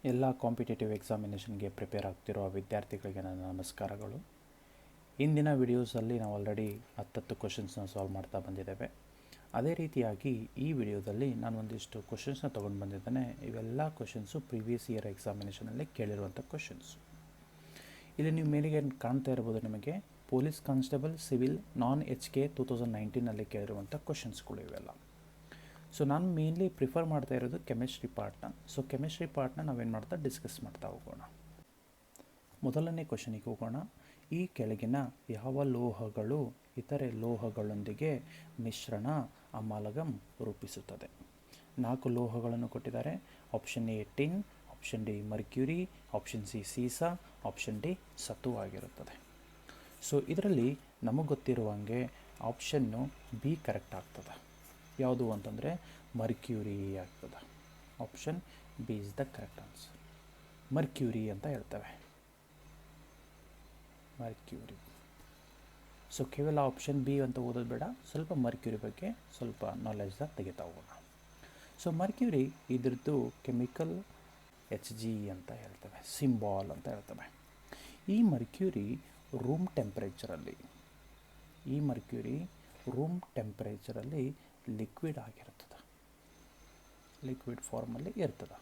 ಎಲ್ಲ competitive ಎಕ್ಸಾಮಿನೇಷನ್ಗೆ prepare ಆಗ್ತಿರೋ ವಿದ್ಯಾರ್ಥಿಗಳಿಗೆ ನನ್ನ ನಮಸ್ಕಾರಗಳು. ಇಂದಿನ ವಿಡಿಯೋಸಲ್ಲಿ ನಾವು ಆಲ್ರೆಡಿ 10 ಕ್ವಶನ್ಸ್ನ ಸಾಲ್ವ್ ಮಾಡ್ತಾ ಬಂದಿದ್ದೇವೆ. ಅದೇ ರೀತಿಯಾಗಿ ಈ ವಿಡಿಯೋದಲ್ಲಿ ನಾನು ಒಂದಿಷ್ಟು ಕ್ವಶನ್ಸ್ನ ತೊಗೊಂಡು ಬಂದಿದ್ದೇನೆ. ಇವೆಲ್ಲ ಕ್ವಶನ್ಸು ಪ್ರೀವಿಯಸ್ ಇಯರ್ ಎಕ್ಸಾಮಿನೇಷನಲ್ಲಿ ಕೇಳಿರುವಂಥ ಕ್ವಶನ್ಸು. ಇಲ್ಲಿ ನೀವು ಮೇಲಿಗೆ ಕಾಣ್ತಾ ಇರ್ಬೋದು, ನಿಮಗೆ ಪೊಲೀಸ್ ಕಾನ್ಸ್ಟೇಬಲ್ ಸಿವಿಲ್ ನಾನ್ HK 2019ನಲ್ಲಿ ಕೇಳಿರುವಂಥ ಕ್ವಶನ್ಸ್ಗಳು ಇವೆಲ್ಲ. ಸೊ ನಾನು ಮೇನ್ಲಿ ಪ್ರಿಫರ್ ಮಾಡ್ತಾ ಇರೋದು ಕೆಮಿಸ್ಟ್ರಿ ಪಾರ್ಟ್ನ. ಸೊ ಕೆಮಿಸ್ಟ್ರಿ ಪಾರ್ಟ್ನ ನಾವೇನು ಮಾಡ್ತಾ ಡಿಸ್ಕಸ್ ಮಾಡ್ತಾ ಹೋಗೋಣ. ಮೊದಲನೇ ಕ್ವಶನಿಗೆ ಹೋಗೋಣ. ಈ ಕೆಳಗಿನ ಯಾವ ಲೋಹಗಳು ಇತರೆ ಲೋಹಗಳೊಂದಿಗೆ ಮಿಶ್ರಣ ಅಮಾಲಗಮ್ ರೂಪಿಸುತ್ತದೆ? 4 ಲೋಹಗಳನ್ನು ಕೊಟ್ಟಿದ್ದಾರೆ. Option A tin, option D mercury, option C ಸೀಸಾ, ಆಪ್ಷನ್ ಡಿ ಸತು ಆಗಿರುತ್ತದೆ. ಸೊ ಇದರಲ್ಲಿ ನಮಗೆ ಗೊತ್ತಿರುವಂಗೆ ಆಪ್ಷನ್ನು ಬಿ ಕರೆಕ್ಟ್ ಆಗ್ತದೆ. ಯಾವುದು ಅಂತಂದರೆ ಮರ್ಕ್ಯೂರಿ ಆಗ್ತದೆ. Option B is the correct answer. Mercury ಅಂತ ಹೇಳ್ತೇವೆ, ಮರ್ಕ್ಯೂರಿ. ಸೊ ಕೇವಲ ಆಪ್ಷನ್ ಬಿ ಅಂತ ಓದೋದು ಬೇಡ, ಸ್ವಲ್ಪ ಮರ್ಕ್ಯೂರಿ ಬಗ್ಗೆ ಸ್ವಲ್ಪ ನಾಲೆಜ್ನ ತೆಗಿತಾ ಹೋಗೋಣ. ಸೊ ಮರ್ಕ್ಯೂರಿ ಇದ್ರದ್ದು ಕೆಮಿಕಲ್ Hg ಅಂತ ಹೇಳ್ತೇವೆ, ಸಿಂಬಾಲ್ ಅಂತ ಹೇಳ್ತೇವೆ. ಈ ಮರ್ಕ್ಯೂರಿ ರೂಮ್ ಟೆಂಪ್ರೇಚರಲ್ಲಿ ಲಿಕ್ವಿಡ್ ಆಗಿರ್ತದೆ, ಲಿಕ್ವಿಡ್ ಫಾರ್ಮಲ್ಲಿ ಇರ್ತದೆ.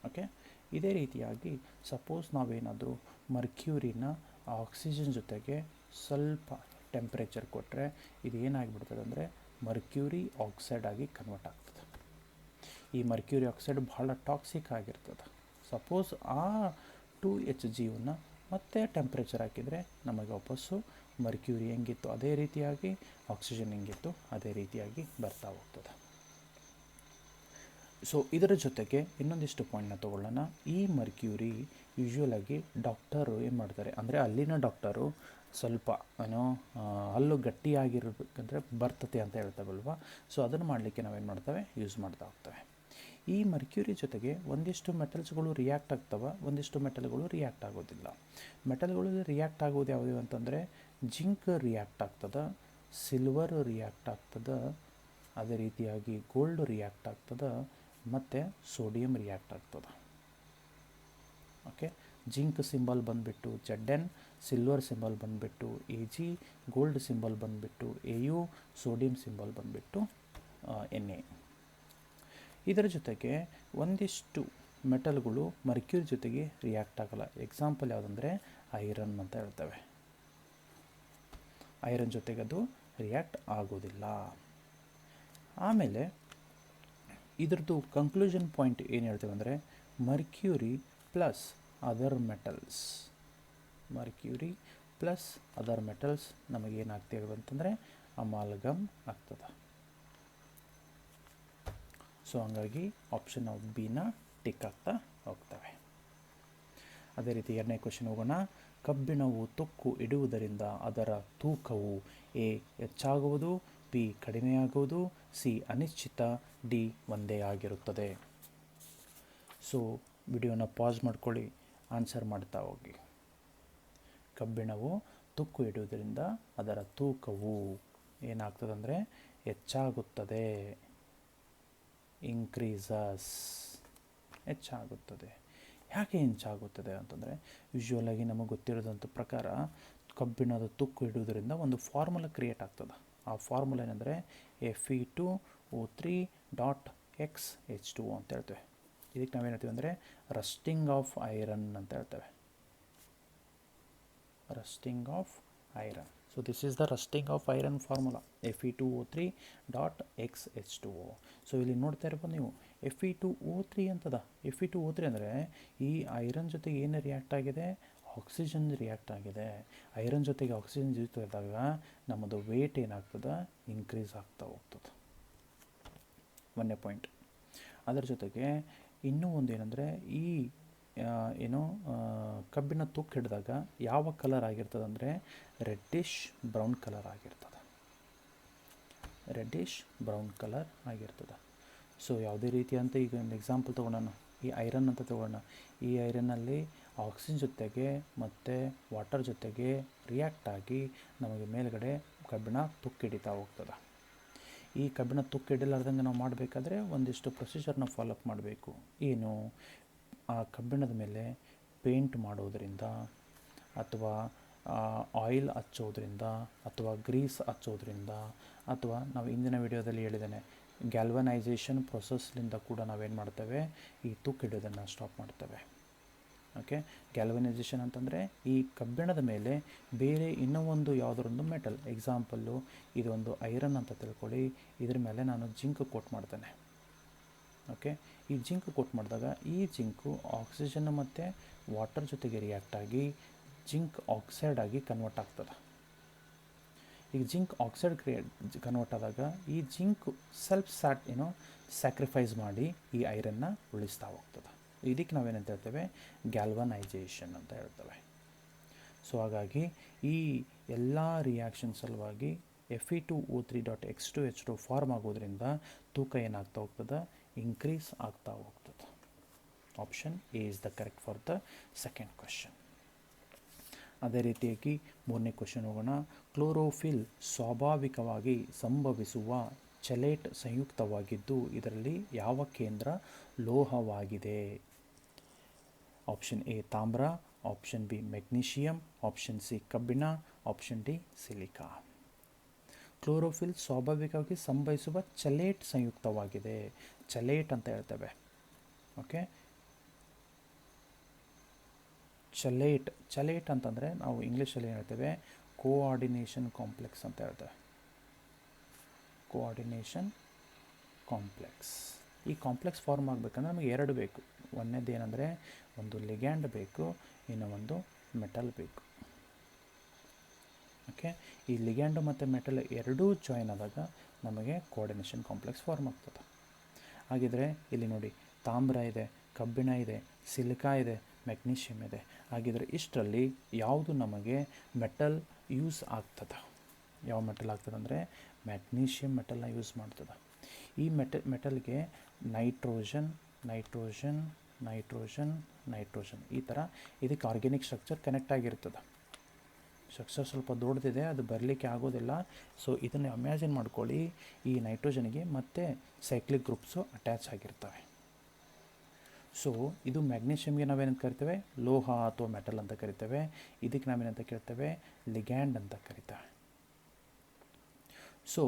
ಓಕೆ, ಇದೇ ರೀತಿಯಾಗಿ ಸಪೋಸ್ ನಾವೇನಾದರೂ ಮರ್ಕ್ಯೂರಿನ ಆಕ್ಸಿಜನ್ ಜೊತೆಗೆ ಸ್ವಲ್ಪ ಟೆಂಪ್ರೇಚರ್ ಕೊಟ್ಟರೆ ಇದು ಏನಾಗಿಬಿಡ್ತದೆ ಅಂದರೆ ಮರ್ಕ್ಯೂರಿ ಆಕ್ಸೈಡ್ ಆಗಿ ಕನ್ವರ್ಟ್ ಆಗ್ತದೆ. ಈ ಮರ್ಕ್ಯೂರಿ ಆಕ್ಸೈಡ್ ಬಹಳ ಟಾಕ್ಸಿಕ್ ಆಗಿರ್ತದೆ. ಸಪೋಸ್ ಆ 2Hgವನ್ನು ಮತ್ತೆ ಟೆಂಪ್ರೇಚರ್ ಹಾಕಿದರೆ ನಮಗೆ ವಾಪಸ್ಸು ಮರ್ಕ್ಯೂರಿ ಹೆಂಗಿತ್ತು ಅದೇ ರೀತಿಯಾಗಿ, ಆಕ್ಸಿಜನ್ ಹೆಂಗಿತ್ತು ಅದೇ ರೀತಿಯಾಗಿ ಬರ್ತಾ ಹೋಗ್ತದೆ. ಸೊ ಇದರ ಜೊತೆಗೆ ಇನ್ನೊಂದಿಷ್ಟು ಪಾಯಿಂಟ್ನ ತೊಗೊಳ್ಳೋಣ. ಈ ಮರ್ಕ್ಯೂರಿ ಯೂಶ್ವಲಾಗಿ ಡಾಕ್ಟರು ಏನು ಮಾಡ್ತಾರೆ ಅಂದರೆ ಅಲ್ಲಿನ ಡಾಕ್ಟರು ಸ್ವಲ್ಪ ಹಲ್ಲು ಗಟ್ಟಿಯಾಗಿರಬೇಕಂದ್ರೆ ಬರ್ತತೆ ಅಂತ ಹೇಳ್ತೇವಲ್ವ. ಸೊ ಅದನ್ನು ಮಾಡಲಿಕ್ಕೆ ನಾವೇನು ಮಾಡ್ತೇವೆ, ಯೂಸ್ ಮಾಡ್ತಾ ಹೋಗ್ತೇವೆ. ಈ ಮರ್ಕ್ಯೂರಿ ಜೊತೆಗೆ ಒಂದಿಷ್ಟು ಮೆಟಲ್ಸ್ಗಳು ರಿಯಾಕ್ಟ್ ಆಗ್ತವೆ, ಒಂದಿಷ್ಟು ಮೆಟಲ್ಗಳು ರಿಯಾಕ್ಟ್ ಆಗೋದಿಲ್ಲ. ಮೆಟಲ್ಗಳು ರಿಯಾಕ್ಟ್ ಆಗೋದು ಯಾವುದು ಅಂತಂದರೆ ಜಿಂಕ್ ರಿಯಾಕ್ಟ್ ಆಗ್ತದೆ, ಸಿಲ್ವರ್ ರಿಯಾಕ್ಟ್ ಆಗ್ತದೆ, ಅದೇ ರೀತಿಯಾಗಿ ಗೋಲ್ಡ್ ರಿಯಾಕ್ಟ್ ಆಗ್ತದೆ ಮತ್ತು ಸೋಡಿಯಂ ರಿಯಾಕ್ಟ್ ಆಗ್ತದೆ. ಓಕೆ, ಜಿಂಕ್ ಸಿಂಬಲ್ ಬಂದುಬಿಟ್ಟು Zn, ಸಿಲ್ವರ್ ಸಿಂಬಲ್ ಬಂದುಬಿಟ್ಟು Ag, ಗೋಲ್ಡ್ ಸಿಂಬಲ್ ಬಂದುಬಿಟ್ಟು Au, ಸೋಡಿಯಂ ಸಿಂಬಲ್ ಬಂದುಬಿಟ್ಟು Na. ಇದರ ಜೊತೆಗೆ ಒಂದಿಷ್ಟು ಮೆಟಲ್ಗಳು ಮರ್ಕ್ಯೂರಿ ಜೊತೆಗೆ ರಿಯಾಕ್ಟ್ ಆಗಲ್ಲ. ಎಕ್ಸಾಂಪಲ್ ಯಾವುದಂದರೆ ಐರನ್ ಅಂತ ಹೇಳ್ತೇವೆ. ಐರನ್ ಜೊತೆಗೆ ಅದು ರಿಯಾಕ್ಟ್ ಆಗೋದಿಲ್ಲ. ಆಮೇಲೆ ಇದ್ರದ್ದು ಕನ್ಕ್ಲೂಷನ್ ಪಾಯಿಂಟ್ ಏನು ಹೇಳ್ತೇವೆ ಅಂದರೆ ಮರ್ಕ್ಯೂರಿ ಪ್ಲಸ್ ಅದರ್ ಮೆಟಲ್ಸ್ ನಮಗೇನಾಗ್ತೇವೆ ಅಂತಂದರೆ ಅಮಾಲ್ಗಮ್ ಆಗ್ತದೆ. ಸೊ ಹಂಗಾಗಿ ಆಪ್ಷನ್ ಆಫ್ ಬಿನ ಟಿಕ್ ಆಗ್ತಾ ಹೋಗ್ತವೆ. ಅದೇ ರೀತಿ ಎರಡನೇ ಕ್ವಶನ್ ಹೋಗೋಣ. ಕಬ್ಬಿಣವು ತುಕ್ಕು ಇಡುವುದರಿಂದ ಅದರ ತೂಕವು ಎ ಹೆಚ್ಚಾಗುವುದು, ಬಿ ಕಡಿಮೆಯಾಗುವುದು, ಸಿ ಅನಿಶ್ಚಿತ, ಡಿ ಒಂದೇ ಆಗಿರುತ್ತದೆ. ಸೊ ವಿಡಿಯೋನ ಪಾಸ್ ಮಾಡ್ಕೊಳ್ಳಿ, ಆನ್ಸರ್ ಮಾಡ್ತಾ ಹೋಗಿ. ಕಬ್ಬಿಣವು ತುಕ್ಕು ಇಡುವುದರಿಂದ ಅದರ ತೂಕವು ಏನಾಗ್ತದೆ ಅಂದರೆ ಹೆಚ್ಚಾಗುತ್ತದೆ, ಇನ್ಕ್ರೀಸಸ್, ಹೆಚ್ಚಾಗುತ್ತದೆ. ಯಾಕೆ ಹೆಚ್ಚಾಗುತ್ತದೆ ಅಂತಂದರೆ ಯೂಶ್ವಲಾಗಿ ನಮಗೆ ಗೊತ್ತಿರೋದಂಥ ಪ್ರಕಾರ ಕಬ್ಬಿಣದ ತುಕ್ಕು ಇಡುವುದರಿಂದ ಒಂದು ಫಾರ್ಮುಲಾ ಕ್ರಿಯೇಟ್ ಆಗ್ತದೆ. ಆ ಫಾರ್ಮುಲಾ ಏನಂದರೆ Fe2O3.XH2O ಅಂತ ಹೇಳ್ತೇವೆ. ಇದಕ್ಕೆ ನಾವೇನು ಹೇಳ್ತೀವಿ ಅಂದರೆ ರಸ್ಟಿಂಗ್ ಆಫ್ ಐರನ್ ಅಂತ ಹೇಳ್ತೇವೆ, rusting of iron. So this is the rusting of iron formula, Fe2O3.XH2O. So ಇಲ್ಲಿ ನೋಡ್ತಾ ಇರ್ಬೋದು ನೀವು Fe2O3 ಅಂತದ. Fe2O3 ಅಂದರೆ ಈ ಐರನ್ ಜೊತೆಗೆ ಏನು ರಿಯಾಕ್ಟ್ ಆಗಿದೆ, ಆಕ್ಸಿಜನ್ ರಿಯಾಕ್ಟ್ ಆಗಿದೆ. ಐರನ್ ಜೊತೆಗೆ ಆಕ್ಸಿಜನ್ ಜೊತೆಗಾದಾಗ ನಮ್ಮದು ವೇಟ್ ಏನಾಗ್ತದೆ, ಇನ್ಕ್ರೀಸ್ ಆಗ್ತಾ ಹೋಗ್ತದೆ. ಒಂದೇ ಪಾಯಿಂಟ್. ಅದರ ಜೊತೆಗೆ ಇನ್ನೂ ಒಂದು ಏನಂದರೆ ಈ ಕಬ್ಬಿಣ ತುಕ್ಕು ಹಿಡಿದಾಗ ಯಾವ ಕಲರ್ ಆಗಿರ್ತದೆ ಅಂದರೆ ರೆಡ್ಡಿಶ್ ಬ್ರೌನ್ ಕಲರ್ ಆಗಿರ್ತದೆ. ಸೊ ಯಾವುದೇ ರೀತಿ ಅಂತ ಈಗ ಒಂದು ಎಕ್ಸಾಂಪಲ್ ತೊಗೊಳೋಣ, ಈ ಐರನ್ ಅಂತ ತೊಗೊಳ್ಳೋಣ. ಈ ಐರನ್ನಲ್ಲಿ ಆಕ್ಸಿಜನ್ ಜೊತೆಗೆ ಮತ್ತು ವಾಟರ್ ಜೊತೆಗೆ ರಿಯಾಕ್ಟ್ ಆಗಿ ನಮಗೆ ಮೇಲ್ಗಡೆ ಕಬ್ಬಿಣ ತುಕ್ಕು ಹಿಡಿತಾ ಹೋಗ್ತದೆ. ಈ ಕಬ್ಬಿಣ ತುಕ್ಕು ಹಿಡಿಲಾರ್ದಂಗೆ ನಾವು ಮಾಡಬೇಕಾದ್ರೆ ಒಂದಿಷ್ಟು ಪ್ರೊಸೀಜರ್ನ ಫಾಲೋಅಪ್ ಮಾಡಬೇಕು. ಏನು, ಆ ಕಬ್ಬಿಣದ ಮೇಲೆ ಪೇಂಟ್ ಮಾಡೋದರಿಂದ ಅಥವಾ ಆಯಿಲ್ ಹಚ್ಚೋದ್ರಿಂದ ಅಥವಾ ಗ್ರೀಸ್ ಹಚ್ಚೋದ್ರಿಂದ ಅಥವಾ ನಾವು ಇಂದಿನ ವಿಡಿಯೋದಲ್ಲಿ ಹೇಳಿದ್ದೇನೆ ಗ್ಯಾಲ್ವನೈಸೇಷನ್ ಪ್ರೊಸೆಸ್ಲಿಂದ ಕೂಡ ನಾವೇನು ಮಾಡ್ತೇವೆ, ಈ ತುಕ್ಕು ಹಿಡಿಯೋದನ್ನು ಸ್ಟಾಪ್ ಮಾಡ್ತೇವೆ. ಓಕೆ, ಗ್ಯಾಲ್ವನೈಸೇಷನ್ ಅಂತಂದರೆ ಈ ಕಬ್ಬಿಣದ ಮೇಲೆ ಬೇರೆ ಇನ್ನೂ ಒಂದು ಯಾವುದರೊಂದು ಮೆಟಲ್, ಎಕ್ಸಾಂಪಲ್ಲು ಇದೊಂದು ಐರನ್ ಅಂತ ತಿಳ್ಕೊಳ್ಳಿ, ಇದ್ರ ಮೇಲೆ ನಾನು ಜಿಂಕ್ ಕೋಟ್ ಮಾಡ್ತೇನೆ. ಓಕೆ, ಈ ಜಿಂಕ್ ಕೋಟ್ ಮಾಡಿದಾಗ ಈ ಜಿಂಕು ಆಕ್ಸಿಜನ್ ಮತ್ತು ವಾಟರ್ ಜೊತೆಗೆ ರಿಯಾಕ್ಟ್ ಆಗಿ ಜಿಂಕ್ ಆಕ್ಸೈಡ್ ಆಗಿ ಕನ್ವರ್ಟ್ ಆಗ್ತದೆ. ಈಗ ಜಿಂಕ್ ಆಕ್ಸೈಡ್ ಕನ್ವರ್ಟ್ ಆದಾಗ ಈ ಜಿಂಕ್ ಸ್ಯಾಕ್ರಿಫೈಸ್ ಮಾಡಿ ಈ ಐರನ್ನ ಉಳಿಸ್ತಾ ಹೋಗ್ತದೆ. ಇದಕ್ಕೆ ನಾವೇನಂತ ಹೇಳ್ತೇವೆ, ಗ್ಯಾಲ್ವನೈಸೇಷನ್ ಅಂತ ಹೇಳ್ತೇವೆ. ಸೊ ಹಾಗಾಗಿ ಈ ಎಲ್ಲ ರಿಯಾಕ್ಷನ್ ಸಲುವಾಗಿ Fe2O3.X2H2 ಫಾರ್ಮ್ ಆಗೋದ್ರಿಂದ ತೂಕ ಏನಾಗ್ತಾ ಹೋಗ್ತದೆ, ಇನ್ಕ್ರೀಸ್ ಆಗ್ತಾ ಹೋಗ್ತದೆ. Option A is the correct for the second question. ಅದೇ ರೀತಿಯಾಗಿ ಮೂರನೇ ಕ್ವೆಶನ್ ಹೋಗೋಣ. ಕ್ಲೋರೋಫಿಲ್ ಸ್ವಾಭಾವಿಕವಾಗಿ ಸಂಭವಿಸುವ ಚೆಲೇಟ್ ಸಂಯುಕ್ತವಾಗಿದ್ದು ಇದರಲ್ಲಿ ಯಾವ ಕೇಂದ್ರ ಲೋಹವಾಗಿದೆ? ಆಪ್ಷನ್ ಎ ತಾಮ್ರ, option B magnesium, option C ಕಬ್ಬಿಣ, ಆಪ್ಷನ್ ಡಿ ಸಿಲಿಕಾ. ಕ್ಲೋರೋಫಿಲ್ ಸ್ವಾಭಾವಿಕವಾಗಿ ಸಂಭವಿಸುವ ಚೆಲೇಟ್ ಸಂಯುಕ್ತವಾಗಿದೆ. ಚೆಲೇಟ್ ಅಂತ ಹೇಳ್ತೇವೆ. ಓಕೆ, ಚೆಲೇಟ್ ಅಂತಂದರೆ ನಾವು ಇಂಗ್ಲೀಷಲ್ಲಿ ಏನು ಹೇಳ್ತೇವೆ, ಕೋಆರ್ಡಿನೇಷನ್ ಕಾಂಪ್ಲೆಕ್ಸ್ ಅಂತ ಹೇಳ್ತೇವೆ. Coordination complex. ಈ ಕಾಂಪ್ಲೆಕ್ಸ್ ಫಾರ್ಮ್ ಆಗಬೇಕಂದ್ರೆ ನಮಗೆ ಎರಡು ಬೇಕು. ಒಂದನೇದು ಏನಂದರೆ ಒಂದು ಲಿಗ್ಯಾಂಡ್ ಬೇಕು, ಇನ್ನು ಒಂದು ಮೆಟಲ್ ಬೇಕು. ಓಕೆ, ಈ ಲಿಗ್ಯಾಂಡು ಮತ್ತು ಮೆಟಲ್ ಎರಡೂ ಜಾಯಿನ್ ಆದಾಗ ನಮಗೆ ಕೋಆರ್ಡಿನೇಷನ್ ಕಾಂಪ್ಲೆಕ್ಸ್ ಫಾರ್ಮ್ ಆಗ್ತದೆ. ಹಾಗಿದ್ರೆ ಇಲ್ಲಿ ನೋಡಿ, ತಾಮ್ರ ಇದೆ, ಕಬ್ಬಿಣ ಇದೆ, ಸಿಲಿಕಾ ಇದೆ, ಮೆಗ್ನೀಷಿಯಮ್ ಇದೆ. ಹಾಗಿದ್ರೆ ಇಷ್ಟರಲ್ಲಿ ಯಾವುದು ನಮಗೆ ಮೆಟಲ್ ಯೂಸ್ ಆಗ್ತದೆ? ಯಾವ ಮೆಟಲ್ ಆಗ್ತದೆ ಅಂದರೆ ಮ್ಯಾಗ್ನೀಷಿಯಂ ಮೆಟಲ್ನ ಯೂಸ್ ಮಾಡ್ತದೆ. ಈ ಮೆಟಲ್ಗೆ ನೈಟ್ರೋಜನ್ ನೈಟ್ರೋಜನ್ ನೈಟ್ರೋಜನ್ ನೈಟ್ರೋಜನ್ ಈ ಥರ ಇದಕ್ಕೆ ಆರ್ಗ್ಯಾನಿಕ್ ಸ್ಟ್ರಕ್ಚರ್ ಕನೆಕ್ಟ್ ಆಗಿರ್ತದೆ. ಸ್ಟ್ರಕ್ಚರ್ ಸ್ವಲ್ಪ ದೊಡ್ಡದಿದೆ, ಅದು ಬರಲಿಕ್ಕೆ ಆಗೋದಿಲ್ಲ. ಸೊ ಇದನ್ನು ಇಮ್ಯಾಜಿನ್ ಮಾಡ್ಕೊಳ್ಳಿ, ಈ ನೈಟ್ರೋಜನ್ಗೆ ಮತ್ತೆ ಸೈಕ್ಲಿಕ್ ಗ್ರೂಪ್ಸು ಅಟ್ಯಾಚ್ ಆಗಿರ್ತವೆ. ಸೊ ಇದು ಮ್ಯಾಗ್ನೀಷಿಯಮ್ಗೆ ನಾವೇನಂತ ಕರಿತೇವೆ, ಲೋಹ ಅಥವಾ ಮೆಟಲ್ ಅಂತ ಕರಿತೇವೆ. ಇದಕ್ಕೆ ನಾವೇನಂತ ಕೇಳ್ತೇವೆ, ಲಿಗ್ಯಾಂಡ್ ಅಂತ ಕರಿತೇವೆ. ಸೊ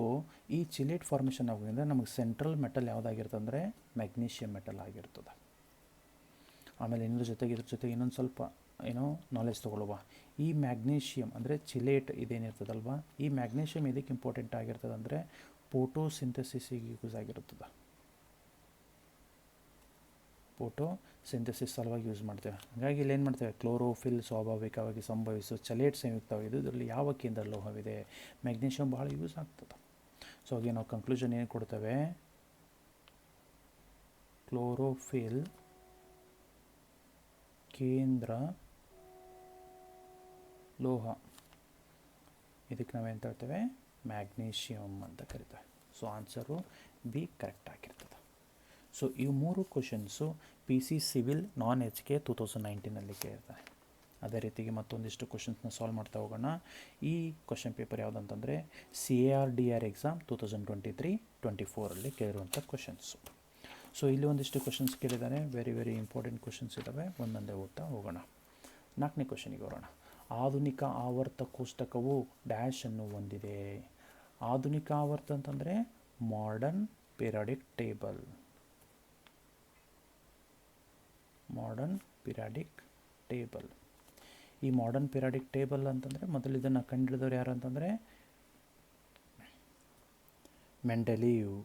ಈ ಚಿಲೇಟ್ ಫಾರ್ಮೇಷನ್ ಆಗೋದ್ರಿಂದ ನಮಗೆ ಸೆಂಟ್ರಲ್ ಮೆಟಲ್ ಯಾವುದಾಗಿರ್ತದೆ ಅಂದರೆ ಮ್ಯಾಗ್ನೀಷಿಯಂ ಮೆಟಲ್ ಆಗಿರ್ತದೆ. ಆಮೇಲೆ ಇದ್ರ ಜೊತೆಗೆ ಇನ್ನೊಂದು ಸ್ವಲ್ಪ ನಾಲೆಜ್ ತೊಗೊಳ್ಳುವ. ಈ ಮ್ಯಾಗ್ನೀಷಿಯಮ್ ಅಂದರೆ ಚಿಲೇಟ್ ಇದೇನಿರ್ತದಲ್ವ, ಈ ಮ್ಯಾಗ್ನೀಷಿಯಮ್ ಇದಕ್ಕೆ ಇಂಪಾರ್ಟೆಂಟ್ ಆಗಿರ್ತದೆ ಅಂದರೆ ಫೋಟೋಸಿಂಥಸಿಸ್ಸಿಗೆ ಯೂಸ್ ಆಗಿರ್ತದೆ. ಫೋಟೋಸಿಂಥಸಿಸ್ ಸಲುವಾಗಿ ಯೂಸ್ ಮಾಡ್ತೇವೆ. ಹಾಗಾಗಿ ಇಲ್ಲಿ ಏನು ಮಾಡ್ತೇವೆ, ಕ್ಲೋರೋಫಿಲ್ ಸ್ವಾಭಾವಿಕವಾಗಿ ಸಂಭವಿಸುವ ಚಲೇಟ್ ಸಂಯುಕ್ತವಾಗಿದ್ದು ಇದರಲ್ಲಿ ಯಾವ ಕೇಂದ್ರ ಲೋಹವಿದೆ? ಮ್ಯಾಗ್ನೀಷಿಯಮ್ ಭಾಳ ಯೂಸ್ ಆಗ್ತದೆ. ಸೊ ಹಾಗೆ ನಾವು ಕನ್ಕ್ಲೂಷನ್ ಏನು ಕೊಡ್ತೇವೆ, ಕ್ಲೋರೋಫಿಲ್ ಕೇಂದ್ರ ಲೋಹ. ಇದಕ್ಕೆ ನಾವೇನು ಹೇಳ್ತೇವೆ, ಮ್ಯಾಗ್ನೀಷಿಯಮ್ ಅಂತ ಕರಿತೇವೆ. ಸೊ ಆನ್ಸರು ಬಿ ಕರೆಕ್ಟ್ ಆಗಿರ್ತದೆ. ಸೊ ಈ ಮೂರು ಕ್ವಶನ್ಸು PC ಸಿವಿಲ್ ನಾನ್ HK 2019 ಕೇಳ್ತಾರೆ. ಅದೇ ರೀತಿಗೆ ಮತ್ತೊಂದಿಷ್ಟು ಕ್ವಶನ್ಸ್ನ ಸಾಲ್ವ್ ಮಾಡ್ತಾ ಹೋಗೋಣ. ಈ ಕ್ವಶನ್ ಪೇಪರ್ ಯಾವುದಂತಂದರೆ CAR-DR ಎಕ್ಸಾಮ್ 2023-24 ಕೇಳಿರುವಂಥ ಕ್ವಶನ್ಸು. ಸೊ ಇಲ್ಲಿ ಒಂದಿಷ್ಟು ಕ್ವಶನ್ಸ್ ಕೇಳಿದ್ದಾರೆ, ವೆರಿ ಇಂಪಾರ್ಟೆಂಟ್ ಕ್ವಶನ್ಸ್ ಇದ್ದಾವೆ. ಒಂದೊಂದೇ ಓದ್ತಾ ಹೋಗೋಣ. 4ನೇ ಕ್ವಶನಿಗೆ ಬರೋಣ. ಆಧುನಿಕ ಆವರ್ತ ಕೋಷ್ಟಕವು ಡ್ಯಾಶ್ ಅನ್ನು ಹೊಂದಿದೆ. ಆಧುನಿಕ ಆವರ್ತ ಅಂತಂದರೆ modern periodic table. Modern periodic table. ಈ ಮಾಡರ್ನ್ ಪಿರಿಯಾಡಿಕ್ ಟೇಬಲ್ ಅಂತಂದರೆ ಮೊದಲು ಇದನ್ನು ಕಂಡುಹಿಡಿದವರು ಯಾರು ಅಂತಂದರೆ ಮೆಂಡೆಲೀವ್.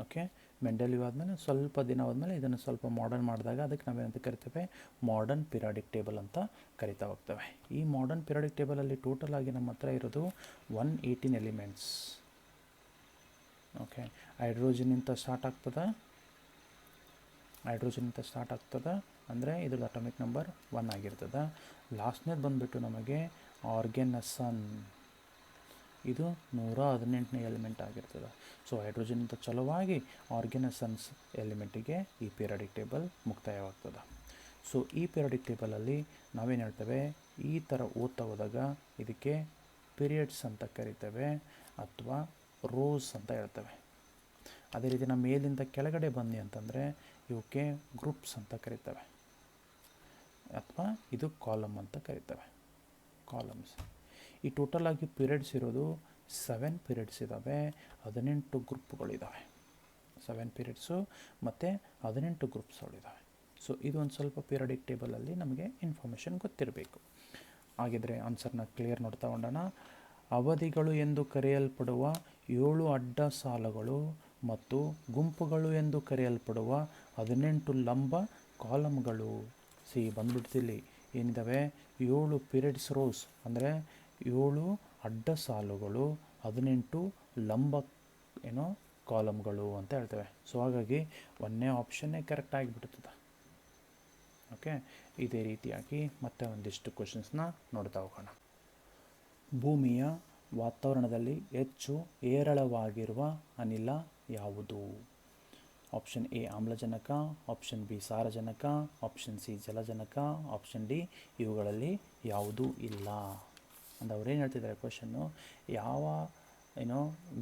ಓಕೆ, ಮೆಂಡೆಲೀವ್ ಆದಮೇಲೆ ಸ್ವಲ್ಪ ದಿನ ಆದಮೇಲೆ ಇದನ್ನು ಸ್ವಲ್ಪ ಮಾಡರ್ನ್ ಮಾಡಿದಾಗ ಅದಕ್ಕೆ ನಾವೇನಂತ ಕರಿತೇವೆ, ಮಾಡರ್ನ್ ಪಿರಿಯಾಡಿಕ್ ಟೇಬಲ್ ಅಂತ ಕರಿತಾ ಹೋಗ್ತೇವೆ. ಈ ಮಾಡರ್ನ್ ಪಿರಿಯಾಡಿಕ್ ಟೇಬಲಲ್ಲಿ ಟೋಟಲ್ ಆಗಿ ನಮ್ಮ ಹತ್ರ ಇರೋದು 118 ಎಲಿಮೆಂಟ್ಸ್. ಓಕೆ, ಹೈಡ್ರೋಜನಿಂದ ಸ್ಟಾರ್ಟ್ ಆಗ್ತದೆ ಅಂದರೆ ಇದ್ರದ್ದು ಅಟಾಮಿಕ್ ನಂಬರ್ 1 ಆಗಿರ್ತದೆ. ಲಾಸ್ಟ್ನೇದು ಬಂದುಬಿಟ್ಟು ನಮಗೆ ಆರ್ಗ್ಯಾನಸನ್, ಇದು 118ನೇ ಎಲಿಮೆಂಟ್ ಆಗಿರ್ತದೆ. ಸೊ ಹೈಡ್ರೋಜನಿಂದ ಚಲುವಾಗಿ ಆರ್ಗ್ಯಾನಸನ್ಸ್ ಎಲಿಮೆಂಟಿಗೆ ಈ ಪಿರಿಯಾಡಿಕ್ ಟೇಬಲ್ ಮುಕ್ತಾಯವಾಗ್ತದೆ. ಸೊ ಈ ಪಿರಿಯಾಡಿಕ್ ಟೇಬಲಲ್ಲಿ ನಾವೇನು ಹೇಳ್ತೇವೆ, ಈ ಥರ ಓದ್ತಾ ಹೋದಾಗ ಇದಕ್ಕೆ ಪೀರಿಯಡ್ಸ್ ಅಂತ ಕರಿತೇವೆ. ಅಥವಾ ರೋಸ್ ಅಂತ ಹೇಳ್ತೇವೆ. ಅದೇ ರೀತಿ ನಮ್ಮ ಮೇಲಿಂದ ಕೆಳಗಡೆ ಬನ್ನಿ ಅಂತಂದರೆ ಇವಕ್ಕೆ ಗ್ರೂಪ್ಸ್ ಅಂತ ಕರಿತೇವೆ, ಅಥವಾ ಇದು ಕಾಲಮ್ ಅಂತ ಕರಿತೇವೆ, ಕಾಲಮ್ಸ್. ಈ ಟೋಟಲ್ ಆಗಿ ಪೀರಿಯಡ್ಸ್ ಇರೋದು 7 ಪೀರಿಯಡ್ಸ್ ಇದ್ದಾವೆ, 18 ಗ್ರೂಪ್ಗಳಿದ್ದಾವೆ. 7 ಪೀರಿಯಡ್ಸು ಮತ್ತು 18 ಗ್ರೂಪ್ಸ್ಗಳಿದ್ದಾವೆ. ಸೊ ಇದು ಒಂದು ಸ್ವಲ್ಪ ಪೀರಿಯಡಿಕ್ ಟೇಬಲಲ್ಲಿ ನಮಗೆ ಇನ್ಫಾರ್ಮೇಷನ್ ಗೊತ್ತಿರಬೇಕು. ಹಾಗಿದ್ರೆ ಆನ್ಸರ್ನ ಕ್ಲಿಯರ್ ನೋಡ್ತಾ ಹೋಗೋಣ. ಅವಧಿಗಳು ಎಂದು ಕರೆಯಲ್ಪಡುವ 7 ಅಡ್ಡ ಸಾಲುಗಳು ಮತ್ತು ಗುಂಪುಗಳು ಎಂದು ಕರೆಯಲ್ಪಡುವ 18 ಲಂಬ ಕಾಲಮ್ಗಳು. ಬಂದ್ಬಿಡ್ತಿಲ್ಲಿ ಏನಿದ್ದಾವೆ, 7 ಪೀರಿಯಡ್ಸ್ ರೋಸ್ ಅಂದರೆ 7 ಅಡ್ಡ ಸಾಲುಗಳು, 18 ಲಂಬ ಕಾಲಮ್ಗಳು ಅಂತ ಹೇಳ್ತೇವೆ. ಸೊ ಹಾಗಾಗಿ 1ನೇ ಆಪ್ಷನ್ನೇ ಕರೆಕ್ಟ್ ಆಗಿಬಿಡ್ತದೆ. ಓಕೆ, ಇದೇ ರೀತಿಯಾಗಿ ಮತ್ತೆ ಒಂದಿಷ್ಟು ಕ್ವಶನ್ಸ್ನ ನೋಡ್ತಾ ಹೋಗೋಣ. ಭೂಮಿಯ ವಾತಾವರಣದಲ್ಲಿ ಹೆಚ್ಚು ಹೇರಳವಾಗಿರುವ ಅನಿಲ ಯಾವುದು? ಆಪ್ಷನ್ ಎ ಆಮ್ಲಜನಕ, ಆಪ್ಷನ್ ಬಿ ಸಾರಜನಕ, ಆಪ್ಷನ್ ಸಿ ಜಲಜನಕ, ಆಪ್ಷನ್ ಡಿ ಇವುಗಳಲ್ಲಿ ಯಾವುದೂ ಇಲ್ಲ ಅಂತ ಅವ್ರೇನು ಹೇಳ್ತಿದ್ದಾರೆ ಕ್ವಶನ್ನು, ಯಾವ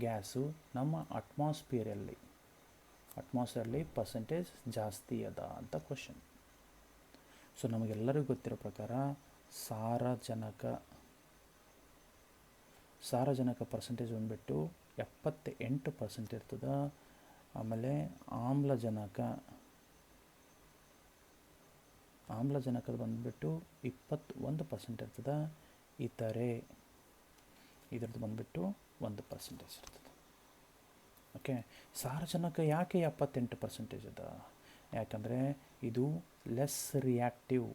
ಗ್ಯಾಸು ನಮ್ಮ ಅಟ್ಮಾಸ್ಫಿಯರಲ್ಲಿ ಪರ್ಸೆಂಟೇಜ್ ಜಾಸ್ತಿ ಅದ ಅಂತ ಕ್ವಶನ್. ಸೊ ನಮಗೆಲ್ಲರಿಗೂ ಗೊತ್ತಿರೋ ಪ್ರಕಾರ ಸಾರಜನಕ ಪರ್ಸೆಂಟೇಜ್ ಬಂದುಬಿಟ್ಟು 78% ಇರ್ತದೆ. ಆಮೇಲೆ ಆಮ್ಲಜನಕದ ಬಂದುಬಿಟ್ಟು 21% ಇರ್ತದೆ. ಇದ್ರದ್ದು ಬಂದುಬಿಟ್ಟು 1% ಇರ್ತದೆ. ಓಕೆ, ಸಾರಜನಕ ಯಾಕೆ 78% ಅದ? ಯಾಕಂದರೆ ಇದು ಲೆಸ್ ರಿಯಾಕ್ಟಿವ್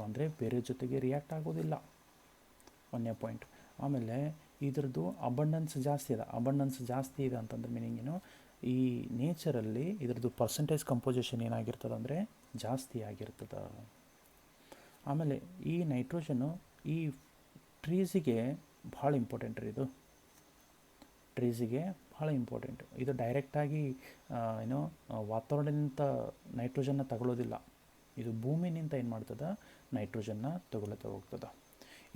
ಅಂದರೆ ಬೇರೆ ಜೊತೆಗೆ ರಿಯಾಕ್ಟ್ ಆಗೋದಿಲ್ಲ, 1ನೇ ಪಾಯಿಂಟ್. ಆಮೇಲೆ ಇದ್ರದ್ದು ಅಬಂಡೆನ್ಸ್ ಜಾಸ್ತಿ ಇದೆ ಅಂತಂದ್ರೆ ಮೀನಿಂಗ್ ಏನು, ಈ ನೇಚರಲ್ಲಿ ಇದ್ರದ್ದು ಪರ್ಸೆಂಟೇಜ್ ಕಂಪೋಸಿಷನ್ ಏನಾಗಿರ್ತದೆ ಅಂದರೆ ಜಾಸ್ತಿ ಆಗಿರ್ತದೆ. ಆಮೇಲೆ ಈ ನೈಟ್ರೋಜನ್ನು ಈ ಟ್ರೀಸಿಗೆ ಭಾಳ ಇಂಪಾರ್ಟೆಂಟ್ ರೀ. ಭಾಳ ಇಂಪಾರ್ಟೆಂಟು. ಇದು ಡೈರೆಕ್ಟಾಗಿ ವಾತಾವರಣದಿಂದ ನೈಟ್ರೋಜನ್ನ ತಗೊಳ್ಳೋದಿಲ್ಲ, ಇದು ಭೂಮಿನಿಂದ ಏನು ಮಾಡ್ತದೆ, ನೈಟ್ರೋಜನ್ನ ತಗೊಳ್ತಾ ಹೋಗ್ತದೆ.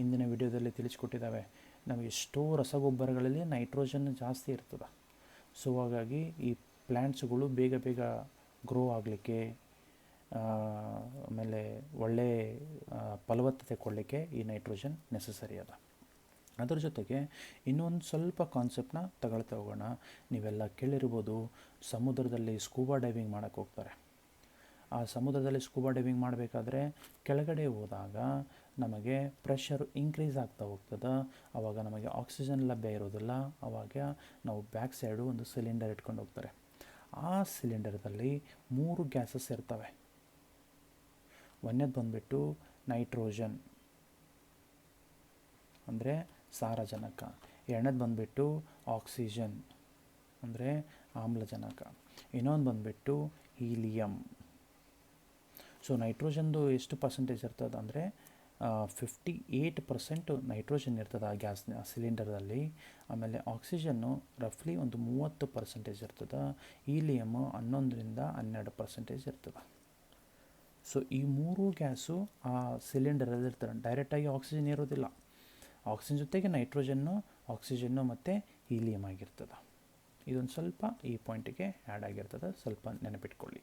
ಇಂದಿನ ವಿಡಿಯೋದಲ್ಲಿ ತಿಳಿಸ್ಕೊಟ್ಟಿದ್ದಾವೆ, ನಾವು ಎಷ್ಟೋ ರಸಗೊಬ್ಬರಗಳಲ್ಲಿ ನೈಟ್ರೋಜನ್ ಜಾಸ್ತಿ ಇರ್ತದೆ. ಸೊ ಹಾಗಾಗಿ ಈ ಪ್ಲ್ಯಾಂಟ್ಸ್ಗಳು ಬೇಗ ಗ್ರೋ ಆಗಲಿಕ್ಕೆ, ಆಮೇಲೆ ಒಳ್ಳೆ ಫಲವತ್ತತೆ ಕೊಡಲಿಕ್ಕೆ ಈ ನೈಟ್ರೋಜನ್ ನೆಸಸರಿ ಅದ. ಅದರ ಜೊತೆಗೆ ಇನ್ನೊಂದು ಸ್ವಲ್ಪ ಕಾನ್ಸೆಪ್ಟನ್ನ ತಗೊಳ್ತಾ ಹೋಗೋಣ. ನೀವೆಲ್ಲ ಕೇಳಿರ್ಬೋದು, ಸಮುದ್ರದಲ್ಲಿ ಸ್ಕೂಬಾ ಡೈವಿಂಗ್ ಮಾಡೋಕ್ಕೆ ಹೋಗ್ತಾರೆ. ಆ ಸಮುದ್ರದಲ್ಲಿ ಸ್ಕೂಬಾ ಡೈವಿಂಗ್ ಮಾಡಬೇಕಾದ್ರೆ ಕೆಳಗಡೆ ಹೋದಾಗ ನಮಗೆ ಪ್ರೆಷರ್ ಇನ್ಕ್ರೀಸ್ ಆಗ್ತಾ ಹೋಗ್ತದೆ. ಆವಾಗ ನಮಗೆ ಆಕ್ಸಿಜನ್ ಲಭ್ಯ ಇರೋದಿಲ್ಲ. ಆವಾಗ ನಾವು ಬ್ಯಾಕ್ ಸೈಡು ಒಂದು ಸಿಲಿಂಡರ್ ಇಟ್ಕೊಂಡು ಹೋಗ್ತಾರೆ. ಆ ಸಿಲಿಂಡರ್ದಲ್ಲಿ 3 ಗ್ಯಾಸಸ್ ಇರ್ತವೆ. ಒಂದನೇದು ಬಂದುಬಿಟ್ಟು ನೈಟ್ರೋಜನ್ ಅಂದರೆ ಸಾರಜನಕ, ಎರಡನೇದು ಬಂದುಬಿಟ್ಟು ಆಕ್ಸಿಜನ್ ಅಂದರೆ ಆಮ್ಲಜನಕ, ಇನ್ನೊಂದು ಬಂದುಬಿಟ್ಟು ಹೀಲಿಯಂ. ಸೊ ನೈಟ್ರೋಜನ್ದು ಎಷ್ಟು ಪರ್ಸೆಂಟೇಜ್ ಇರ್ತದೆ ಅಂದರೆ 58% ನೈಟ್ರೋಜನ್ ಇರ್ತದೆ ಆ ಗ್ಯಾಸ್ನ ಸಿಲಿಂಡರಲ್ಲಿ. ಆಮೇಲೆ ಆಕ್ಸಿಜನ್ನು ರಫ್ಲಿ ಒಂದು 30% ಇರ್ತದೆ. ಹೀಲಿಯಮ್ಮು 11ರಿಂದ 12% ಇರ್ತದೆ. ಸೊ ಈ 3 ಗ್ಯಾಸು ಆ ಸಿಲಿಂಡರಲ್ಲಿ ಇರ್ತದೆ. ಡೈರೆಕ್ಟಾಗಿ ಆಕ್ಸಿಜನ್ ಇರೋದಿಲ್ಲ, ಆಕ್ಸಿಜನ್ ಜೊತೆಗೆ ಆಕ್ಸಿಜನ್ನು ಮತ್ತು ಹೀಲಿಯಮ್ ಆಗಿರ್ತದೆ. ಇದೊಂದು ಸ್ವಲ್ಪ ಈ ಪಾಯಿಂಟಿಗೆ ಆ್ಯಡ್ ಆಗಿರ್ತದೆ, ಸ್ವಲ್ಪ ನೆನಪಿಟ್ಕೊಳ್ಳಿ.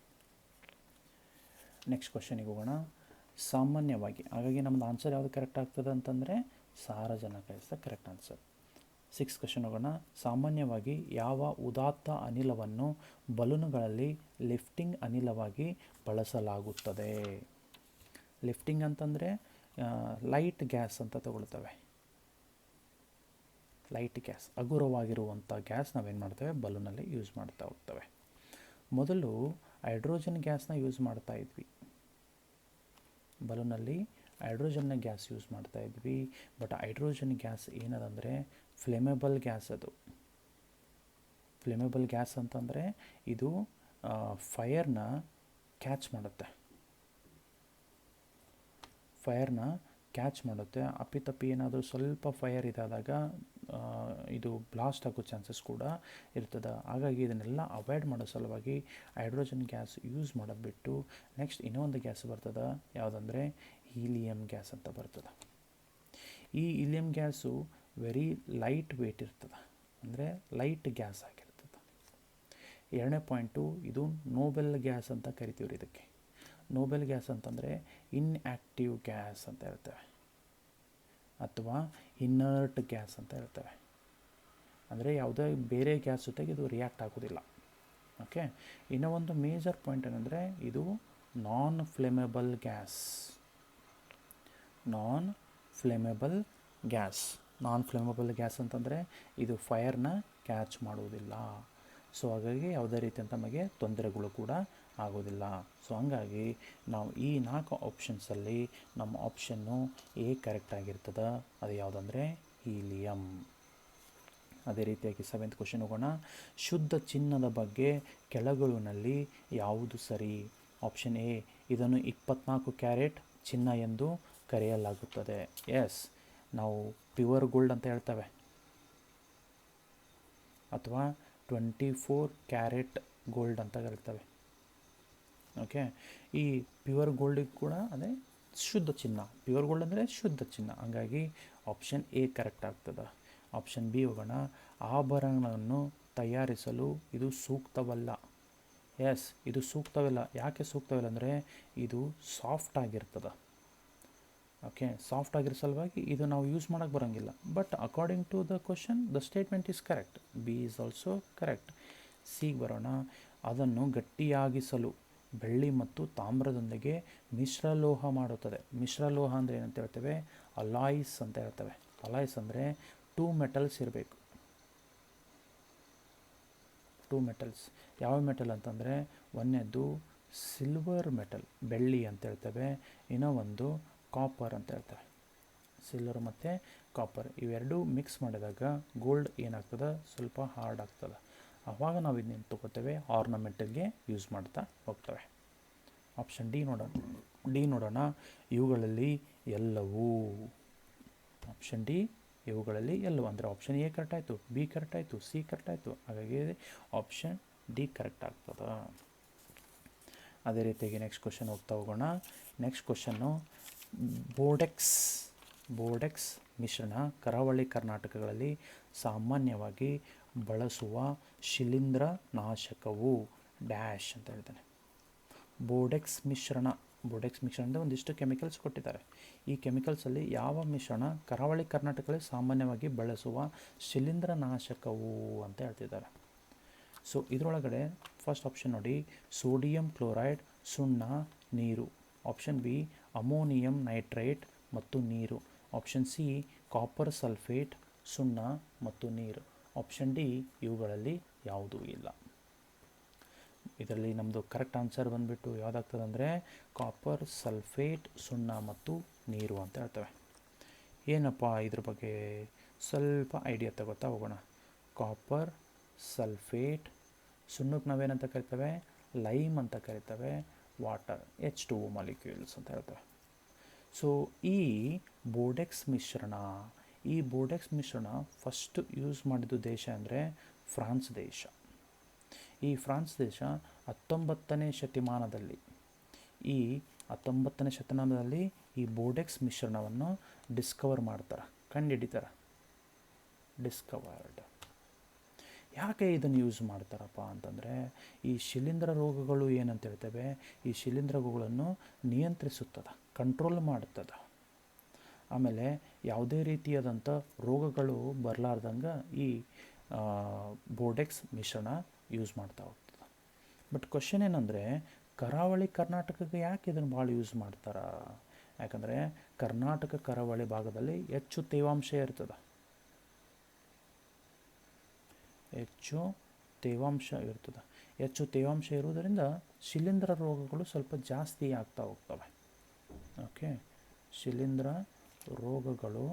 ನೆಕ್ಸ್ಟ್ ಕ್ವಶನಿಗೆ ಹೋಗೋಣ. ಸಾಮಾನ್ಯವಾಗಿ, ಹಾಗಾಗಿ ನಮ್ಮದು ಆನ್ಸರ್ ಯಾವುದು ಕರೆಕ್ಟ್ ಆಗ್ತದೆ ಅಂತಂದರೆ ಸಾರಜನಕ is the correct answer. 6th question ಹೋಗೋಣ. ಸಾಮಾನ್ಯವಾಗಿ ಯಾವ ಉದಾತ್ತ ಅನಿಲವನ್ನು ಬಲೂನುಗಳಲ್ಲಿ ಲಿಫ್ಟಿಂಗ್ ಅನಿಲವಾಗಿ ಬಳಸಲಾಗುತ್ತದೆ? ಲಿಫ್ಟಿಂಗ್ ಅಂತಂದರೆ ಲೈಟ್ ಗ್ಯಾಸ್ ಅಂತ ತಗೊಳ್ತೇವೆ. ಲೈಟ್ ಗ್ಯಾಸ್, ಹಗುರವಾಗಿರುವಂಥ ಗ್ಯಾಸ್ ನಾವೇನು ಮಾಡ್ತೇವೆ, ಬಲೂನಲ್ಲಿ ಯೂಸ್ ಮಾಡ್ತಾ ಹೋಗ್ತೇವೆ. ಮೊದಲು ಹೈಡ್ರೋಜನ್ ಗ್ಯಾಸ್ನ ಯೂಸ್ ಮಾಡ್ತಾ ಇದ್ವಿ, ಬಲೂನಲ್ಲಿ ಹೈಡ್ರೋಜನ್ನ ಗ್ಯಾಸ್ ಯೂಸ್ ಮಾಡ್ತಾ ಇದ್ವಿ. ಬಟ್ ಹೈಡ್ರೋಜನ್ ಗ್ಯಾಸ್ ಏನದಂದರೆ ಫ್ಲೇಮೇಬಲ್ ಗ್ಯಾಸ್. ಅದು ಫ್ಲೇಮೇಬಲ್ ಗ್ಯಾಸ್ ಅಂತಂದರೆ ಇದು ಫೈರ್ನ ಕ್ಯಾಚ್ ಮಾಡುತ್ತೆ. ಅಪ್ಪಿತಪ್ಪಿ ಏನಾದರೂ ಸ್ವಲ್ಪ ಫೈರ್ ಇದಾದಾಗ ಇದು ಬ್ಲಾಸ್ಟ್ ಆಗೋ ಚಾನ್ಸಸ್ ಕೂಡ ಇರ್ತದೆ. ಹಾಗಾಗಿ ಇದನ್ನೆಲ್ಲ ಅವಾಯ್ಡ್ ಮಾಡೋ ಸಲುವಾಗಿ ಹೈಡ್ರೋಜನ್ ಗ್ಯಾಸ್ ಯೂಸ್ ಮಾಡೋದು ಬಿಟ್ಟು ನೆಕ್ಸ್ಟ್ ಇನ್ನೊಂದು ಗ್ಯಾಸ್ ಬರ್ತದೆ, ಯಾವುದಂದರೆ ಹೀಲಿಯಂ ಗ್ಯಾಸ್ ಅಂತ ಬರ್ತದೆ. ಈ ಇಲಿಯಂ ಗ್ಯಾಸು ವೆರಿ ಲೈಟ್ ವೇಟ್ ಇರ್ತದೆ, ಅಂದರೆ ಲೈಟ್ ಗ್ಯಾಸ್ ಆಗಿರ್ತದೆ. ಎರಡನೇ ಪಾಯಿಂಟು, ಇದು ನೋಬೆಲ್ ಗ್ಯಾಸ್ ಅಂತ ಕರಿತೀವ್ರಿ. ಇದಕ್ಕೆ ನೋಬೆಲ್ ಗ್ಯಾಸ್ ಅಂತಂದರೆ ಇನ್ಆ್ಯಕ್ಟಿವ್ ಗ್ಯಾಸ್ ಅಂತ ಹೇಳ್ತೇವೆ, ಅಥವಾ ಇನ್ನರ್ಟ್ ಗ್ಯಾಸ್ ಅಂತ ಹೇಳ್ತೇವೆ. ಅಂದರೆ ಯಾವುದೇ ಬೇರೆ ಗ್ಯಾಸ್ ಜೊತೆಗೆ ಇದು ರಿಯಾಕ್ಟ್ ಆಗೋದಿಲ್ಲ. ಓಕೆ, ಇನ್ನೂ ಒಂದು ಮೇಜರ್ ಪಾಯಿಂಟ್ ಏನಂದರೆ ಇದು ನಾನ್ ಫ್ಲೇಮೇಬಲ್ ಗ್ಯಾಸ್. ನಾನ್ ಫ್ಲೇಮೇಬಲ್ ಗ್ಯಾಸ್ ಅಂತಂದರೆ ಇದು ಫೈರ್ನ ಕ್ಯಾಚ್ ಮಾಡುವುದಿಲ್ಲ. ಸೊ ಹಾಗಾಗಿ ಯಾವುದೇ ರೀತಿಯಂತ ನಮಗೆ ತೊಂದರೆಗಳು ಕೂಡ ಆಗೋದಿಲ್ಲ. ಸೊ ಹಂಗಾಗಿ ನಾವು ಈ 4 ಆಪ್ಷನ್ಸಲ್ಲಿ ನಮ್ಮ ಆಪ್ಷನ್ನು ಎ ಕರೆಕ್ಟ್ ಆಗಿರ್ತದೆ. ಅದು ಯಾವುದಂದರೆ ಹೀಲಿಯಂ. ಅದೇ ರೀತಿಯಾಗಿ 7th ಕ್ವಶನ್ ಹೋಗೋಣ. ಶುದ್ಧ ಚಿನ್ನದ ಬಗ್ಗೆ ಕೆಳಗಿನಲ್ಲಿ ಯಾವುದು ಸರಿ? ಆಪ್ಷನ್ ಎ, ಇದನ್ನು 24 ಕ್ಯಾರೆಟ್ ಚಿನ್ನ ಎಂದು ಕರೆಯಲಾಗುತ್ತದೆ. ಎಸ್, ನಾವು ಪ್ಯೂರ್ ಗೋಲ್ಡ್ ಅಂತ ಹೇಳ್ತೇವೆ, ಅಥವಾ 24 ಕ್ಯಾರೆಟ್ ಗೋಲ್ಡ್ ಅಂತ ಕರಿತೇವೆ. ಓಕೆ, ಈ ಪ್ಯೂರ್ ಗೋಲ್ಡಿಗೆ ಕೂಡ ಅದೇ ಶುದ್ಧ ಚಿನ್ನ. ಪ್ಯೂರ್ ಗೋಲ್ಡ್ ಅಂದರೆ ಶುದ್ಧ ಚಿನ್ನ. ಹಾಗಾಗಿ ಆಪ್ಷನ್ ಎ ಕರೆಕ್ಟ್ ಆಗ್ತದೆ. ಆಪ್ಷನ್ ಬಿ ಹೋಗೋಣ. ಆಭರಣಗಳನ್ನು ತಯಾರಿಸಲು ಇದು ಸೂಕ್ತವಲ್ಲ. ಎಸ್, ಇದು ಸೂಕ್ತವಿಲ್ಲ. ಯಾಕೆ ಸೂಕ್ತವಿಲ್ಲ ಅಂದರೆ ಇದು ಸಾಫ್ಟ್ ಆಗಿರ್ತದೆ. ಓಕೆ, ಸಾಫ್ಟ್ ಆಗಿರೋ ಸಲುವಾಗಿ ಇದು ನಾವು ಯೂಸ್ ಮಾಡೋಕ್ಕೆ ಬರೋಂಗಿಲ್ಲ. But according to the question the statement is correct. B is also correct. ಸಿಗೆ ಬರೋಣ. ಅದನ್ನು ಗಟ್ಟಿಯಾಗಿಸಲು ಬೆಳ್ಳಿ ಮತ್ತು ತಾಮ್ರದೊಂದಿಗೆ ಮಿಶ್ರಲೋಹ ಮಾಡುತ್ತದೆ. ಮಿಶ್ರಲೋಹ ಅಂದರೆ ಏನಂತ ಹೇಳ್ತೇವೆ? ಅಲಾಯ್ಸ್ ಅಂತ ಹೇಳ್ತೇವೆ. ಅಲಾಯ್ಸ್ ಅಂದರೆ 2 ಮೆಟಲ್ಸ್ ಇರಬೇಕು. 2 ಮೆಟಲ್ಸ್ ಯಾವ ಮೆಟಲ್ ಅಂತಂದರೆ, ಒಂದನೇದು ಸಿಲ್ವರ್ ಮೆಟಲ್, ಬೆಳ್ಳಿ ಅಂತ ಹೇಳ್ತೇವೆ. ಇನ್ನೂ ಒಂದು ಕಾಪರ್ ಅಂತ ಹೇಳ್ತೇವೆ. ಸಿಲ್ವರ್ ಮತ್ತು ಕಾಪರ್ ಇವೆರಡೂ ಮಿಕ್ಸ್ ಮಾಡಿದಾಗ ಗೋಲ್ಡ್ ಏನಾಗ್ತದೆ? ಸ್ವಲ್ಪ ಹಾರ್ಡ್ ಆಗ್ತದೆ. ಆವಾಗ ನಾವು ಇದನ್ನೇನು ತೊಗೋತೇವೆ? ಆರ್ನಮೆಂಟಲ್ಗೆ ಯೂಸ್ ಮಾಡ್ತಾ ಹೋಗ್ತೇವೆ. ಆಪ್ಷನ್ ಡಿ ನೋಡೋಣ. ಇವುಗಳಲ್ಲಿ ಎಲ್ಲವೂ. ಆಪ್ಷನ್ ಡಿ, ಇವುಗಳಲ್ಲಿ ಎಲ್ಲವೂ ಅಂದರೆ ಆಪ್ಷನ್ ಎ ಕರೆಕ್ಟ್ ಆಯಿತು, ಬಿ ಕರೆಕ್ಟ್ ಆಯಿತು, ಸಿ ಕರೆಕ್ಟ್ ಆಯಿತು. ಹಾಗಾಗಿ ಆಪ್ಷನ್ ಡಿ ಕರೆಕ್ಟ್ ಆಗ್ತದೆ. ಅದೇ ರೀತಿಯಾಗಿ ನೆಕ್ಸ್ಟ್ ಕ್ವಶನ್ ಹೋಗೋಣ. ನೆಕ್ಸ್ಟ್ ಕ್ವಶನ್ನು, ಬೋರ್ಡೆಕ್ಸ್ ಮಿಶ್ರಣ ಕರಾವಳಿ ಕರ್ನಾಟಕಗಳಲ್ಲಿ ಸಾಮಾನ್ಯವಾಗಿ ಬಳಸುವ ಶಿಲೀಂಧ್ರ ನಾಶಕವು ಡ್ಯಾಶ್ ಅಂತ ಹೇಳ್ತಾನೆ. ಬೋರ್ಡೆಕ್ಸ್ ಮಿಶ್ರಣ ಅಂದರೆ ಒಂದಿಷ್ಟು ಕೆಮಿಕಲ್ಸ್ ಕೊಟ್ಟಿದ್ದಾರೆ. ಈ ಕೆಮಿಕಲ್ಸಲ್ಲಿ ಯಾವ ಮಿಶ್ರಣ ಕರಾವಳಿ ಕರ್ನಾಟಕದಲ್ಲಿ ಸಾಮಾನ್ಯವಾಗಿ ಬಳಸುವ ಶಿಲೀಂಧ್ರ ನಾಶಕವು ಅಂತ ಹೇಳ್ತಿದ್ದಾರೆ. ಸೊ ಇದರೊಳಗಡೆ ಫಸ್ಟ್ ಆಪ್ಷನ್ ನೋಡಿ, ಸೋಡಿಯಂ ಕ್ಲೋರೈಡ್, ಸುಣ್ಣ, ನೀರು. ಆಪ್ಷನ್ ಬಿ, ಅಮೋನಿಯಂ ನೈಟ್ರೇಟ್ ಮತ್ತು ನೀರು. ಆಪ್ಷನ್ ಸಿ, ಕಾಪರ್ ಸಲ್ಫೇಟ್, ಸುಣ್ಣ ಮತ್ತು ನೀರು. ಆಪ್ಷನ್ ಡಿ, ಇವುಗಳಲ್ಲಿ ಯಾವುದೂ ಇಲ್ಲ. ಇದರಲ್ಲಿ ನಮ್ಮದು ಕರೆಕ್ಟ್ ಆನ್ಸರ್ ಬಂದುಬಿಟ್ಟು ಯಾವುದಾಗ್ತದೆ ಅಂದರೆ ಕಾಪರ್ ಸಲ್ಫೇಟ್, ಸುಣ್ಣ ಮತ್ತು ನೀರು ಅಂತ ಹೇಳ್ತೇವೆ. ಏನಪ್ಪ ಇದ್ರ ಬಗ್ಗೆ ಸ್ವಲ್ಪ ಐಡಿಯಾ ತಗೋತಾ ಹೋಗೋಣ. ಕಾಪರ್ ಸಲ್ಫೇಟ್, ಸುಣ್ಣಕ್ಕೆ ನಾವೇನಂತ ಕರಿತೇವೆ? ಲೈಮ್ ಅಂತ ಕರಿತೇವೆ. ವಾಟರ್, H2O ಮಾಲಿಕ್ಯೂಲ್ಸ್ ಅಂತ ಹೇಳ್ತೇವೆ. ಸೊ ಈ ಬೋರ್ಡೆಕ್ಸ್ ಮಿಶ್ರಣ ಫಸ್ಟ್ ಯೂಸ್ ಮಾಡಿದ್ದು ದೇಶ ಅಂದರೆ ಫ್ರಾನ್ಸ್ ದೇಶ. ಈ ಫ್ರಾನ್ಸ್ ದೇಶ 19ನೇ ಶತಮಾನದಲ್ಲಿ ಈ ಬೋರ್ಡೆಕ್ಸ್ ಮಿಶ್ರಣವನ್ನು ಕಂಡುಹಿಡಿತಾರೆ. ಡಿಸ್ಕವರ್ಡ್. ಯಾಕೆ ಇದನ್ನು ಯೂಸ್ ಮಾಡ್ತಾರಪ್ಪ ಅಂತಂದರೆ, ಈ ಶಿಲೀಂಧ್ರ ರೋಗಗಳು ಏನಂತ ಹೇಳ್ತೇವೆ, ಈ ಶಿಲೀಂಧ್ರ ರೋಗಗಳನ್ನು ನಿಯಂತ್ರಿಸುತ್ತದೆ, ಕಂಟ್ರೋಲ್ ಮಾಡುತ್ತದೆ. ಆಮೇಲೆ ಯಾವುದೇ ರೀತಿಯಾದಂಥ ರೋಗಗಳು ಬರಲಾರ್ದಂಗೆ ಈ ಬೋರ್ಡೆಕ್ಸ್ ಮಿಶ್ರಣ ಯೂಸ್ ಮಾಡ್ತಾ ಹೋಗ್ತದೆ. ಬಟ್ ಕ್ವಶನ್ ಏನಂದರೆ, ಕರಾವಳಿ ಕರ್ನಾಟಕಕ್ಕೆ ಯಾಕೆ ಇದನ್ನು ಭಾಳ ಯೂಸ್ ಮಾಡ್ತಾರೆ? ಯಾಕಂದರೆ ಕರ್ನಾಟಕ ಕರಾವಳಿ ಭಾಗದಲ್ಲಿ ಹೆಚ್ಚು ತೇವಾಂಶ ಇರ್ತದೆ. ಹೆಚ್ಚು ತೇವಾಂಶ ಇರುವುದರಿಂದ ಶಿಲೀಂಧ್ರ ರೋಗಗಳು ಸ್ವಲ್ಪ ಜಾಸ್ತಿ ಆಗ್ತಾ ಹೋಗ್ತವೆ. ಓಕೆ, ಶಿಲೀಂಧ್ರ ರೋಗಗಳು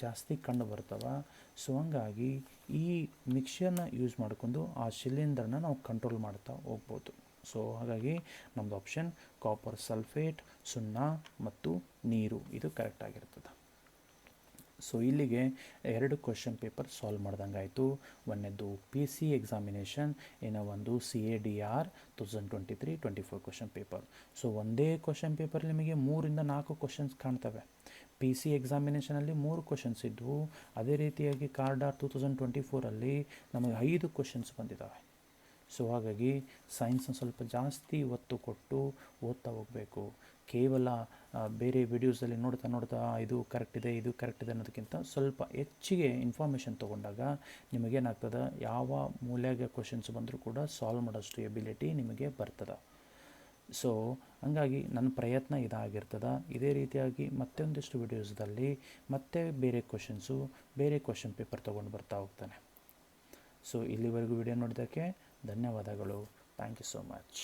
ಜಾಸ್ತಿ ಕಂಡು ಬರ್ತವೆ. ಸೊ ಹಂಗಾಗಿ ಈ ಮಿಕ್ಸ್ಚರ್ನ ಯೂಸ್ ಮಾಡಿಕೊಂಡು ಆ ಶಿಲೀಂಧ್ರನ ನಾವು ಕಂಟ್ರೋಲ್ ಮಾಡ್ತಾ ಹೋಗ್ಬೋದು. ಸೊ ಹಾಗಾಗಿ ನಮ್ಮದು ಆಪ್ಷನ್ ಕಾಪರ್ ಸಲ್ಫೇಟ್, ಸುಣ್ಣ ಮತ್ತು ನೀರು ಇದು ಕರೆಕ್ಟ್ ಆಗಿರ್ತದೆ. ಸೊ ಇಲ್ಲಿಗೆ 2 ಕ್ವಶನ್ ಪೇಪರ್ ಸಾಲ್ವ್ ಮಾಡ್ದಂಗೆ ಆಯಿತು. ಒಂದನೇದು PC ಎಕ್ಸಾಮಿನೇಷನ್, ಇನ್ನೂ ಒಂದು CADR 2023-24 ಕ್ವಶನ್ ಪೇಪರ್. ಸೊ ಒಂದೇ ಕ್ವಶನ್ ಪೇಪರ್ ನಿಮಗೆ 3 ಇಂದ 4 ಕ್ವಶನ್ಸ್ ಕಾಣ್ತವೆ. ಪಿ ಸಿ ಎಕ್ಸಾಮಿನೇಷನಲ್ಲಿ 3 ಕ್ವಶನ್ಸ್ ಇದ್ದವು. ಅದೇ ರೀತಿಯಾಗಿ ಕಾರ್ಡಾರ್ 2024ಅಲ್ಲಿ ನಮಗೆ 5 ಕ್ವಶನ್ಸ್ ಬಂದಿದ್ದಾವೆ. ಸೊ ಹಾಗಾಗಿ ಸೈನ್ಸ್ನ ಸ್ವಲ್ಪ ಜಾಸ್ತಿ ಒತ್ತು ಕೊಟ್ಟು ಓದ್ತಾ ಹೋಗಬೇಕು. ಕೇವಲ ಬೇರೆ ವಿಡಿಯೋಸಲ್ಲಿ ನೋಡ್ತಾ ಇದು ಕರೆಕ್ಟ್ ಇದೆ ಅನ್ನೋದಕ್ಕಿಂತ ಸ್ವಲ್ಪ ಹೆಚ್ಚಿಗೆ ಇನ್ಫಾರ್ಮೇಷನ್ ತೊಗೊಂಡಾಗ ನಿಮಗೇನಾಗ್ತದೆ, ಯಾವ ಮೂಲೆಗೆ ಕ್ವಶನ್ಸ್ ಬಂದರೂ ಕೂಡ ಸಾಲ್ವ್ ಮಾಡೋಷ್ಟು ಎಬಿಲಿಟಿ ನಿಮಗೆ ಬರ್ತದೆ. ಸೊ ಹಂಗಾಗಿ ನನ್ನ ಪ್ರಯತ್ನ ಇದಾಗಿರ್ತದೆ. ಇದೇ ರೀತಿಯಾಗಿ ಮತ್ತೊಂದಿಷ್ಟು ವಿಡಿಯೋಸ್ದಲ್ಲಿ ಮತ್ತೆ ಬೇರೆ ಕ್ವಶನ್ ಪೇಪರ್ ತೊಗೊಂಡು ಬರ್ತಾ ಹೋಗ್ತಾನೆ. ಸೊ ಇಲ್ಲಿವರೆಗೂ ವಿಡಿಯೋ ನೋಡಿದ್ದಕ್ಕೆ ಧನ್ಯವಾದಗಳು. Thank you so much.